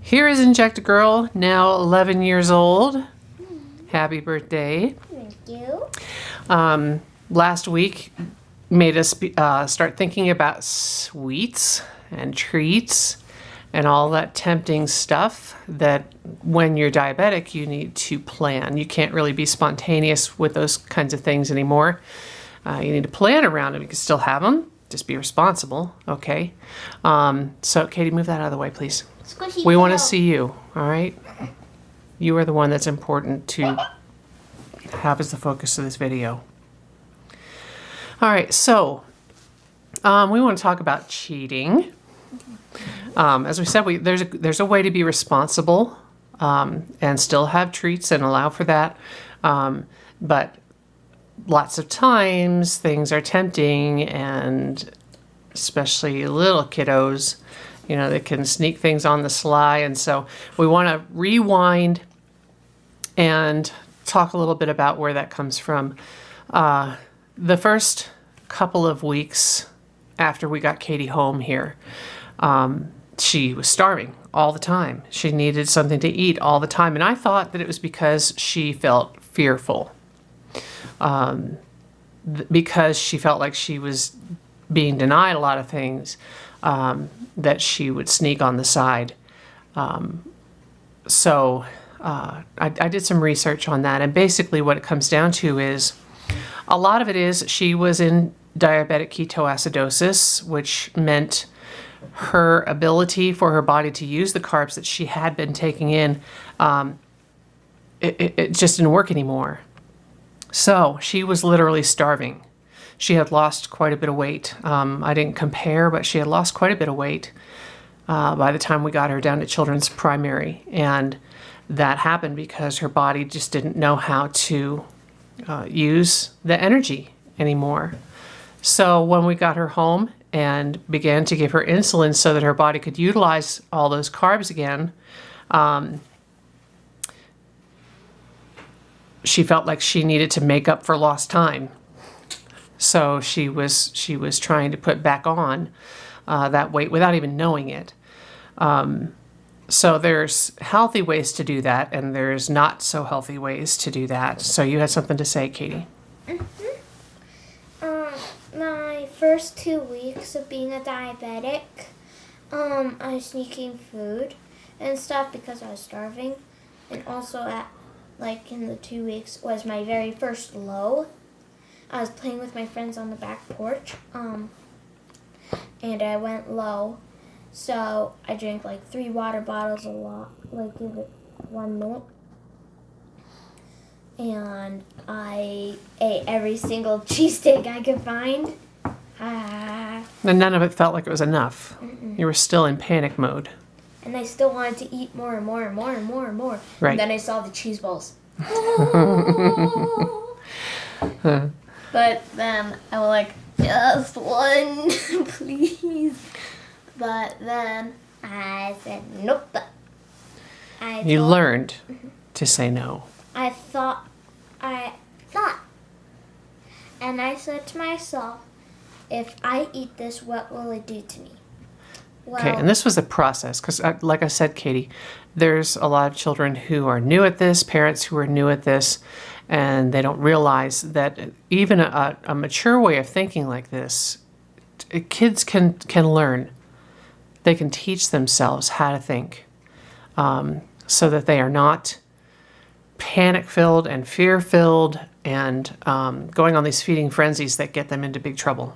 Here is Inject a Girl, now 11 years old. Happy birthday. Thank you. Last week made us start thinking about sweets and treats and all that tempting stuff that when you're diabetic you need to plan. You can't really be spontaneous with those kinds of things anymore. You need to plan around them. You can still have them, just be responsible, okay? So Katie, move that out of the way, please. Squishy We want to pillow. see you, all right? You are the one that's important to have as the focus of this video. All right, so we want to talk about cheating. As we said, there's a way to be responsible and still have treats and allow for that. But lots of times things are tempting, and especially little kiddos, you know, they can sneak things on the sly. And so we want to rewind and talk a little bit about where that comes from. The first couple of weeks after we got Katie home here, she was starving all the time. She needed something to eat all the time. And I thought that it was because she felt fearful. Because she felt like she was being denied a lot of things, that she would sneak on the side. So I did some research on that, and basically what it comes down to is a lot of it is she was in diabetic ketoacidosis, which meant her ability for her body to use the carbs that she had been taking in, it just didn't work anymore. So she was literally starving. She had lost quite a bit of weight. I didn't compare, but she had lost quite a bit of weight by the time we got her down to children's primary. And that happened because her body just didn't know how to use the energy anymore. So when we got her home and began to give her insulin so that her body could utilize all those carbs again, she felt like she needed to make up for lost time. So she was trying to put back on that weight without even knowing it. So there's healthy ways to do that, and there's not so healthy ways to do that. So you had something to say, Katie. My first 2 weeks of being a diabetic, I was sneaking food and stuff because I was starving. And also in the 2 weeks was my very first low. I was playing with my friends on the back porch, and I went low. So I drank 3 water bottles a lot, give it 1 minute. And I ate every single cheesesteak I could find. And none of it felt like it was enough. You were still in panic mode. And I still wanted to eat more and more and more and more and more. Right. And then I saw the cheese balls. But then I was like, just one, please. But then I said, nope. You learned to say no. I thought. And I said to myself, if I eat this, what will it do to me? Well, Okay, and this was a process because, like I said, Katie, there's a lot of children who are new at this, parents who are new at this, and they don't realize that even a mature way of thinking like this, kids can learn. They can teach themselves how to think so that they are not panic-filled and fear-filled and going on these feeding frenzies that get them into big trouble.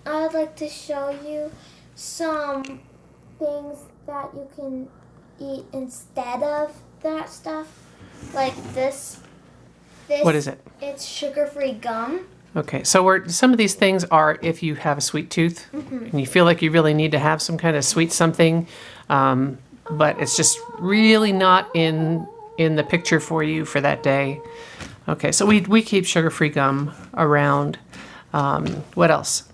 I'd like to show you some things that you can eat instead of that stuff. Like this. What is it? It's sugar-free gum. Okay, so some of these things are if you have a sweet tooth and you feel like you really need to have some kind of sweet something, but it's just really not in the picture for you for that day. Okay, so we keep sugar-free gum around. What else?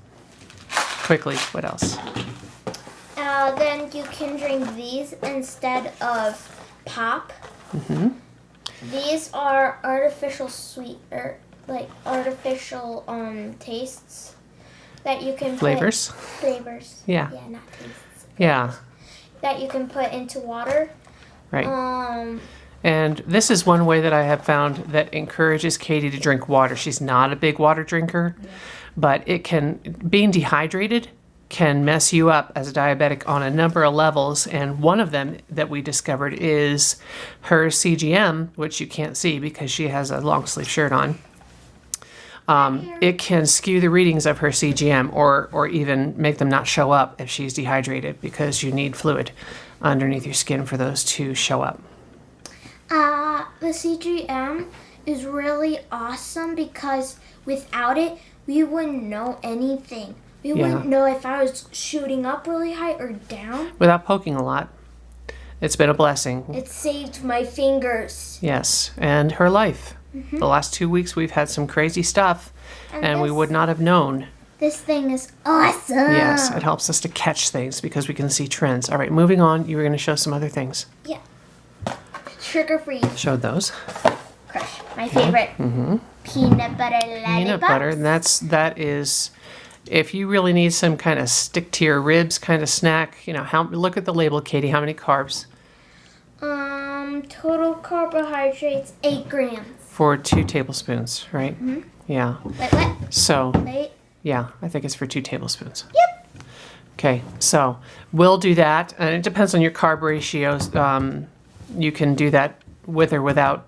Quickly, what else? Then you can drink these instead of pop. These are artificial artificial tastes that you can Flavors? Flavors. Yeah. Yeah, not tastes. Yeah. that you can put into water. Right. And this is one way that I have found that encourages Katie to drink water. She's not a big water drinker, but being dehydrated can mess you up as a diabetic on a number of levels. And one of them that we discovered is her CGM, which you can't see because she has a long sleeve shirt on. It can skew the readings of her CGM or even make them not show up if she's dehydrated because you need fluid underneath your skin for those to show up. The CGM is really awesome because without it, we wouldn't know anything. We wouldn't know if I was shooting up really high or down. Without poking a lot. It's been a blessing. It saved my fingers. Yes, and her life. The last 2 weeks we've had some crazy stuff, and we would not have known. This thing is awesome. Yes, it helps us to catch things because we can see trends. All right, moving on. You were going to show some other things. Yeah. Sugar-free. Showed those. Crush. My favorite. Peanut butter lollipops. Peanut butter, and that is, if you really need some kind of stick to your ribs kind of snack, look at the label, Katie. How many carbs? Total carbohydrates, 8 grams. For 2 tablespoons, right? Yeah. Wait, what? So, Wait. yeah, I think it's for 2 tablespoons. Yep. Okay, so we'll do that, and it depends on your carb ratios. You can do that with or without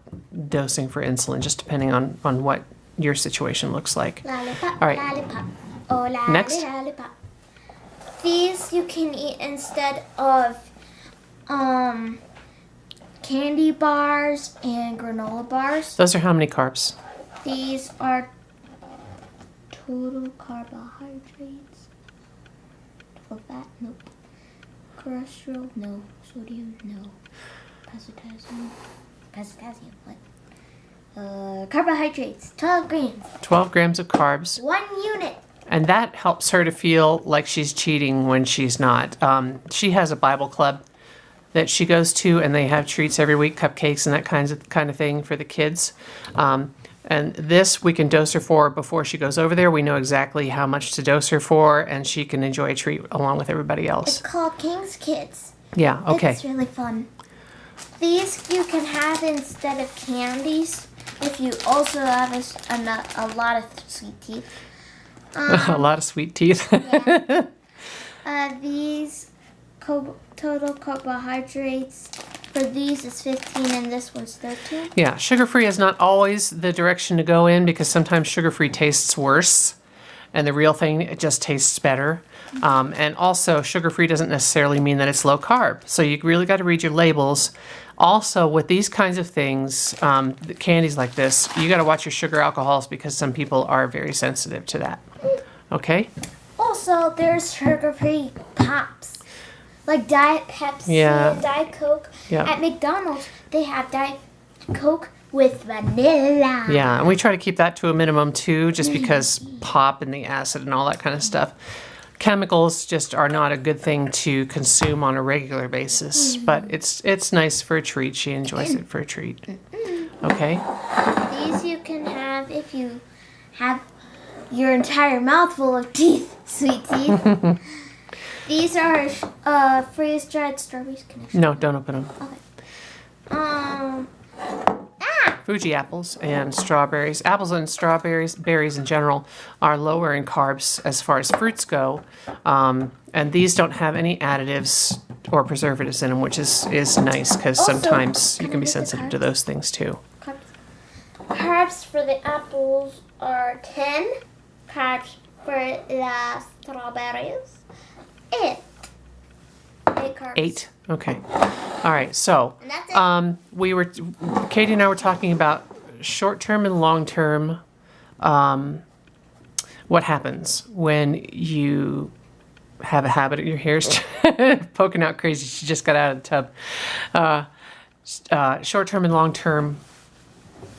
dosing for insulin, just depending on what your situation looks like. Lollipop, All right. lollipop. Oh, lollipop, Next. lollipop. These you can eat instead of candy bars and granola bars. Those are how many carbs? These are total carbohydrates. Total fat, nope. Cholesterol, no. Sodium, no. Potassium, what? Carbohydrates, 12 grams. 12 grams of carbs. 1 unit. And that helps her to feel like she's cheating when she's not. She has a Bible club that she goes to, and they have treats every week, cupcakes and that kind of thing for the kids. And this we can dose her for before she goes over there. We know exactly how much to dose her for, and she can enjoy a treat along with everybody It's else. called King's Kids. Yeah, okay. It's really fun. These you can have instead of candies if you also have a lot of sweet teeth. A lot of sweet teeth. These total carbohydrates for these is 15 and this one's 13. Yeah, sugar-free is not always the direction to go in because sometimes sugar-free tastes worse, and the real thing, it just tastes better. And also, sugar-free doesn't necessarily mean that it's low carb. So you really got to read your labels. Also, with these kinds of things, candies like this, you got to watch your sugar alcohols because some people are very sensitive to that. Okay? Also, there's sugar-free pops. Like Diet Pepsi and Diet Coke. Yeah. At McDonald's, they have Diet Coke with vanilla. Yeah, and we try to keep that to a minimum too, just because pop and the acid and all that kind of stuff. Chemicals just are not a good thing to consume on a regular basis, but it's nice for a treat. She enjoys it for a treat. Okay? These you can have if you have your entire mouth full of teeth, sweet teeth. These are freeze-dried strawberries. No, don't open them. Okay. Fuji apples and strawberries. Apples and strawberries, berries in general, are lower in carbs as far as fruits go. And these don't have any additives or preservatives in them, which is nice because Also, sometimes you can can I be get the sensitive to those things too. Carbs for the apples are 10. Carbs for the strawberries, 8. 8 carbs. 8. Okay. All right. So, And that's it. Katie and I were talking about short-term and long-term. What happens when you have a habit? Your hair's poking out crazy. She just got out of the tub. Short-term and long-term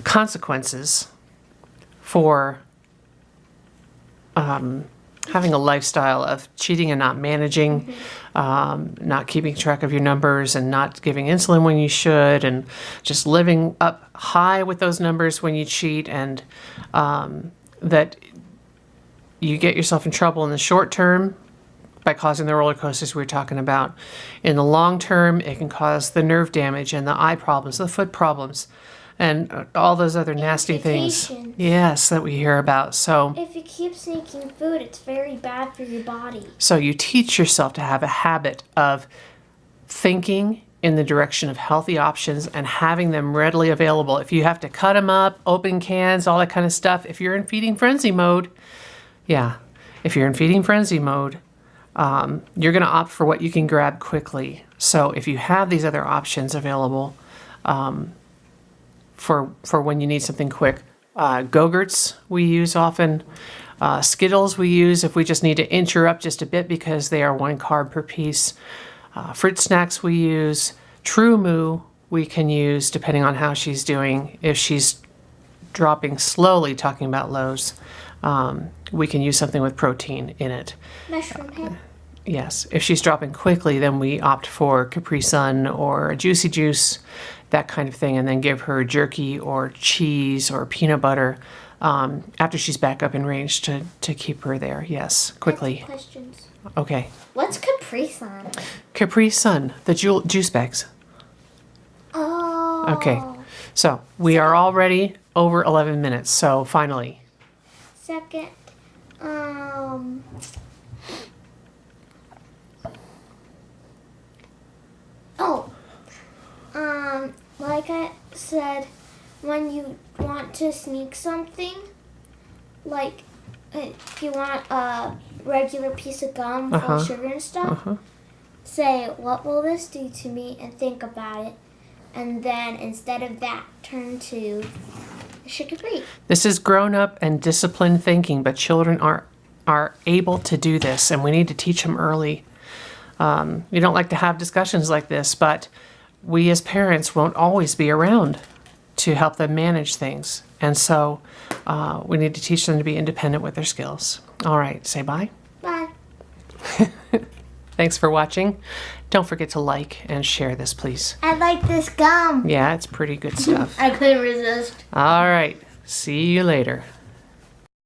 consequences for having a lifestyle of cheating and not managing, not keeping track of your numbers and not giving insulin when you should, and just living up high with those numbers when you cheat, and that you get yourself in trouble in the short term by causing the roller coasters we were talking about. In the long term, it can cause the nerve damage and the eye problems, the foot problems, and all those other nasty things. Amputations. Yes, that we hear about. So If you keep sneaking food, it's very bad for your body. So you teach yourself to have a habit of thinking in the direction of healthy options and having them readily available. If you have to cut them up, open cans, all that kind of stuff, if you're in feeding frenzy mode, if you're in feeding frenzy mode, you're going to opt for what you can grab quickly. So if you have these other options available for when you need something quick, Go-Gurts we use often. Skittles we use if we just need to inch her up just a bit because they are 1 carb per piece. Fruit snacks we use. True Moo we can use depending on how she's doing. If she's dropping slowly, talking about lows, we can use something with protein in it. Mushroom head. Yes. If she's dropping quickly, then we opt for Capri Sun or a Juicy Juice, that kind of thing, and then give her jerky or cheese or peanut butter after she's back up in range to keep her there. Yes, quickly. Questions. Okay. What's Capri Sun? Capri Sun, the juice bags. Oh. Okay. So we are already over 11 minutes. So finally. Second, like I said, when you want to sneak something, like if you want a regular piece of gum full of sugar and stuff, say, what will this do to me, and think about it. And then instead of that, turn to sugar-free. This is grown-up and disciplined thinking, but children are able to do this, and we need to teach them early. We don't like to have discussions like this, but we as parents won't always be around to help them manage things. And so we need to teach them to be independent with their skills. All right, say bye. Bye. Thanks for watching. Don't forget to like and share this, please. I like this gum. Yeah, it's pretty good stuff. I couldn't resist. All right, see you later.